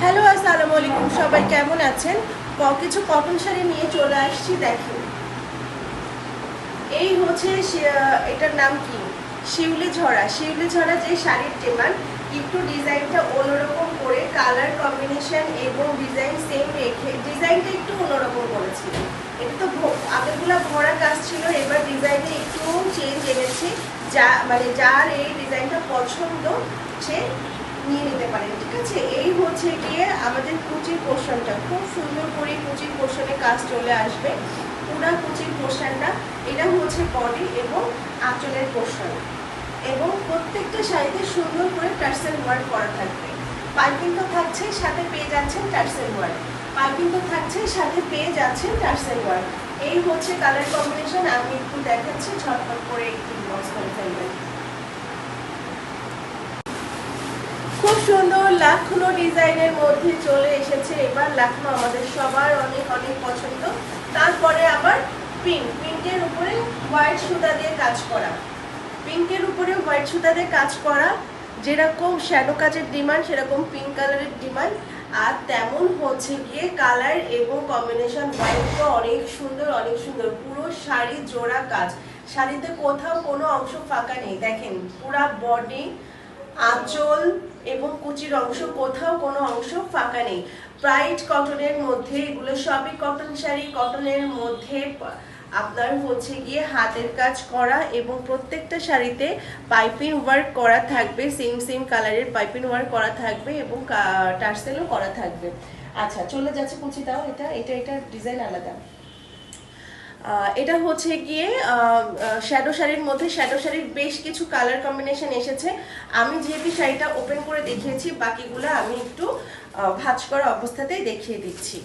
Hello আসসালামু আলাইকুম, সবাই কেমন আছেন? কিছু কটন শাড়ি নিয়ে চলে আসছি। দেখেন, এই হচ্ছে এটার নাম কি, শিউলি ঝরা। শিউলি ঝরা যে শাড়ির ডিমান্ড, একটু ডিজাইনটা অন্যরকম করে কালার কম্বিনেশন এবং ডিজাইন সেম রেখে ডিজাইনটা একটু অন্যরকম করেছি। এটা তো আগেরগুলো ভরা কাজ ছিল, এবার ডিজাইনে একটু চেঞ্জ এনেছি। যার এই ডিজাইনটা পছন্দ সে নিয়ে নিতে পারেন, ঠিক আছে। এই হচ্ছে গিয়ে আমাদের কুচির পোর্শনটা, খুব সুন্দর করে কুচির পোর্শনে কাজ চলে আসবে। পুরা কুচির পোর্শনটা, এটা হচ্ছে বডি এবং আঁচলের পোর্শন, এবং প্রত্যেকটা শাড়িতে সুন্দর করে টার্সেল ওয়ার্ক করা থাকবে। পাইপিং তো থাকছে, সাথে পেয়ে যাচ্ছেন টার্সেল ওয়ার্ক। পাইপিং তো থাকছে, সাথে পেয়ে যাচ্ছেন টার্সেল ওয়ার্ক। এই হচ্ছে কালার কম্বিনেশন। আমি একটু দেখাচ্ছি, ঝটপট করে একটু বক্স করে ফেলবেন। খুব সুন্দর লাখনো ডিজাইনের মধ্যে চলে এসেছে। এবার লাখনো আমাদের সবার অনেক অনেক পছন্দ। তারপরে আবার পিঙ্কের উপরে হোয়াইট সুতা দিয়ে কাজ করা, পিঙ্কের উপরে হোয়াইট সুতা দিয়ে কাজ করা। যেরকম শ্যাডো কাজের ডিমান্ড, সেরকম পিঙ্ক কালারের ডিমান্ড। আর তেমন হচ্ছে গিয়ে কালার এবং কম্বিনেশন হোয়াইটটা অনেক সুন্দর, অনেক সুন্দর। পুরো শাড়ি জোড়া কাজ, শাড়িতে কোথাও কোনো অংশ ফাঁকা নেই। দেখেন, পুরা বডি, আঁচল এবং কুচির অংশ, কোথাও কোনো অংশ ফাঁকা নেই। ব্রাইট কটনের মধ্যে, এগুলো সবই কটন শাড়ি। কটনের মধ্যে আপনার হচ্ছে গিয়ে হাতের কাজ করা, এবং প্রত্যেকটা শাড়িতে পাইপিং ওয়ার্ক করা থাকবে। সেম সেম কালারের পাইপিং ওয়ার্ক করা থাকবে এবং টার্সেলও করা থাকবে। আচ্ছা, চলে যাচ্ছে কুচিটাও। এটা এটা এটা ডিজাইন আলাদা। এটা হচ্ছে গিয়ে শ্যাডো শাড়ির মধ্যে, শ্যাডো শাড়ির বেশ কিছু কালার কম্বিনেশন এসেছে। আমি যেহেতু শাড়িটা ওপেন করে দেখিয়েছি, বাকিগুলো আমি একটু ভাঁজ করা অবস্থাতেই দেখিয়ে দিচ্ছি।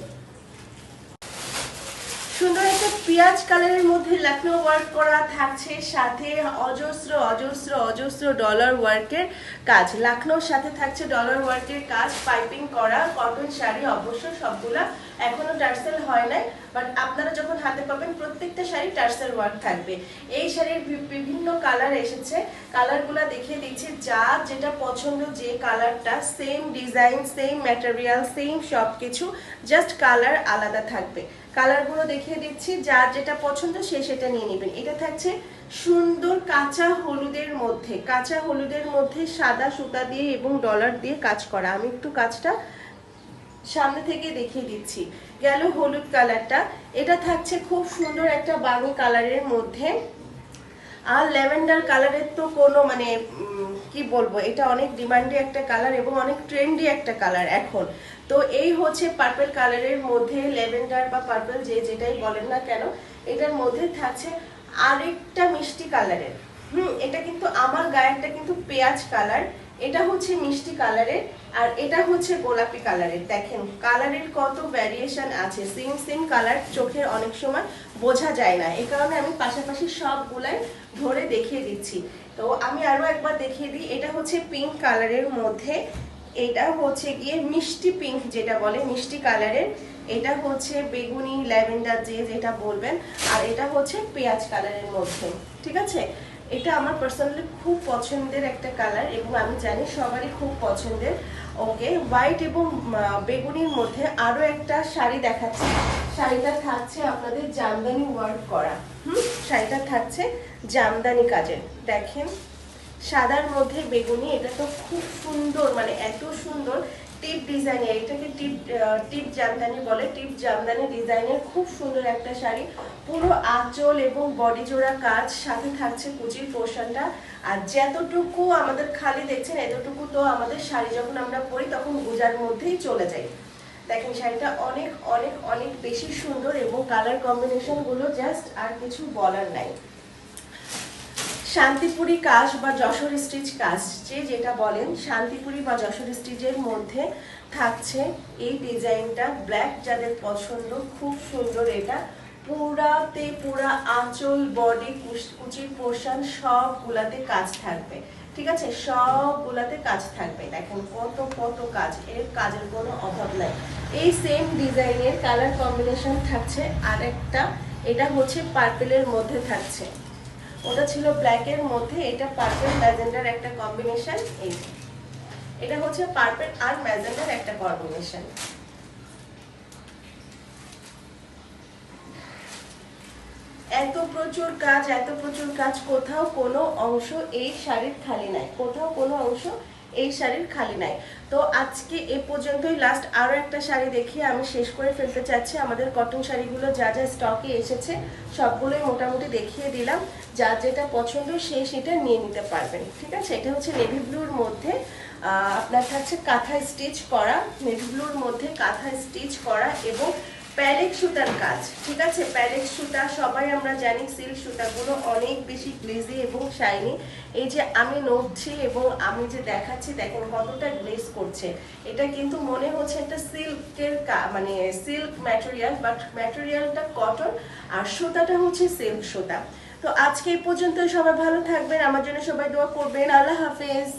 সুন্দর একটা পেঁয়াজ কালারের মধ্যে লাখনো ওয়ার্ক করা থাকছে, সাথে অজস্র অজস্র অজস্র ডলার ওয়ার্কের কাজ। লাখনোর সাথে থাকছে ডলার ওয়ার্কের কাজ, পাইপিং করা কটন শাড়ি। অবশ্য সবগুলা এখনো টার্সেল হয় নাই, বাট আপনারা যখন হাতে পাবেন প্রত্যেকটা শাড়ি টার্সেল ওয়ার্ক থাকবে। এই শাড়ির বিভিন্ন কালার এসেছে, কালারগুলো দেখিয়ে দিচ্ছি। যার যেটা পছন্দ, যে কালারটা, same design, same material, same সব কিছু, জাস্ট কালার আলাদা থাকবে। কালারগুলো দেখিয়ে দিচ্ছি, যার যেটা পছন্দ সে সেটা নিয়ে নেবেন। এটা থাকছে সুন্দর কাঁচা হলুদের মধ্যে, কাঁচা হলুদের মধ্যে সাদা সুতা দিয়ে এবং ডলার দিয়ে কাজ করা। আমি একটু কাজটা সামনে থেকে দেখিয়ে দিচ্ছি। গেল হলুদ কালারটা। এটা থাকছে খুব সুন্দর একটা বাঙি কালারের মধ্যে। আর ল্যাভেন্ডার কালারের তো কোনো মানে কি বলবো, এটা অনেক ডিমান্ডি একটা কালার এবং অনেক ট্রেন্ডি একটা কালার এখন। তো এই হচ্ছে পার্পল কালারের মধ্যে, ল্যাভেন্ডার বা পার্পল যে যেটাই বলেন না কেন, এটার মধ্যে থাকছে আরেকটা মিষ্টি কালারের। এটা কিন্তু আমার গায়েরটা কিন্তু পেঁয়াজ কালার, এটা হচ্ছে মিষ্টি কালারের, আর এটা হচ্ছে গোলাপি কালারের। দেখেন কালারের কত ভ্যারিয়েশন আছে। সেম সেম কালার চোখের অনেক সময় বোঝা যায় না, এই কারণে আমি পাশাপাশি সবগুলাই ধরে দেখিয়ে দিচ্ছি। তো আমি আরো একবার দেখিয়ে দিই। এটা হচ্ছে পিঙ্ক কালারের মধ্যে, এটা হচ্ছে গিয়ে মিষ্টি পিঙ্ক যেটা বলে, মিষ্টি কালারের। এটা হচ্ছে বেগুনি ল্যাভেন্ডার যে যেটা বলবেন, আর এটা হচ্ছে পেঁয়াজ কালারের মধ্যে, ঠিক আছে। এটা আমার পার্সোনালি খুব পছন্দের একটা কালার এবং আমি জানি সবারই খুব পছন্দের। ওকে, হোয়াইট এবং বেগুনির মধ্যে আরো একটা শাড়ি দেখাচ্ছি। শাড়িটা থাকছে আপনাদের জামদানি ওয়ার্ক করা। শাড়িটা থাকছে জামদানি কাজের। দেখেন, সাদার মধ্যে বেগুনি, এটা তো খুব সুন্দর, মানে এত সুন্দর টিপ ডিজাইনের। এটাকে টিপ জামদানি বলে। টিপ জামদানি ডিজাইনের খুব সুন্দর একটা শাড়ি। পুরো আঁচল এবং বডি জোড়া কাজ, সাথে থাকছে কুচির পোর্শনটা। আর যতটুকু আমাদের খালি দেখছেন, এতটুকু তো আমাদের শাড়ি যখন আমরা পরি তখন গুজার মধ্যেই চলে যায়। দেখেন শাড়িটা অনেক অনেক অনেক বেশি সুন্দর এবং কালার কম্বিনেশন গুলো জাস্ট আর কিছু বলার নাই। শান্তিপুরি কাজ বা যশোর স্টিচ কাজ যে যেটা বলেন, শান্তিপুরি বা যশোর স্টিচের মধ্যে থাকছে এই ডিজাইনটা। ব্ল্যাক যাদের পছন্দ, খুব সুন্দর। এটা পুরাতে পুরা আঁচল, বডি, কুচির পোর্শন সবগুলাতে কাজ থাকবে, ঠিক আছে। সবগুলাতে কাজ থাকবে। দেখেন কত কত কাজ, এর কাজের কোনো অভাব নাই। এই সেম ডিজাইনের কালার কম্বিনেশন থাকছে আরেকটা। এটা হচ্ছে পার্পেলের মধ্যে থাকছে, ওটা ছিল ব্ল্যাকের মধ্যে, এটা পার্পল ল্যাভেন্ডার একটা কম্বিনেশন। এই এটা হচ্ছে পার্পল আর ম্যাজেন্ডার একটা কম্বিনেশন। এত প্রচুর কাজ, কোথাও কোনো অংশ এই শাড়ির খালি নাই, কোথাও কোনো অংশ এই শাড়ির খালি নাই। তো আজকে এ পর্যন্তই, লাস্ট আরও একটা শাড়ি দেখিয়ে আমি শেষ করে ফেলতে চাচ্ছি। আমাদের কটন শাড়িগুলো যা যা স্টকে এসেছে সবগুলোই মোটামুটি দেখিয়ে দিলাম, যার যেটা পছন্দ সেই সেটা নিয়ে নিতে পারবেন, ঠিক আছে। এটা হচ্ছে নেভি ব্লুর মধ্যে আপনার থাকছে কাঁথা স্টিচ করা, নেভি ব্লুর মধ্যে কাঁথা স্টিচ করা এবং প্যারেক সুতার কাজ, ঠিক আছে। প্যারেক সুতা সবাই আমরা জানি, সিল্ক সুতাগুলো অনেক বেশি গ্লেজি এবং শাইনি। এই যে আমি নড়ছি এবং আমি যে দেখাচ্ছি, দেখেন কতটা গ্লেজ করছে। এটা কিন্তু মনে হচ্ছে একটা সিল্কের মানে সিল্ক ম্যাটেরিয়াল, বাট ম্যাটেরিয়ালটা কটন আর সুতাটা হচ্ছে সিল্ক সুতা। তো আজকে এই পর্যন্ত, সবাই ভালো থাকবেন, আমার জন্য সবাই দোয়া করবেন। আল্লাহ হাফেজ।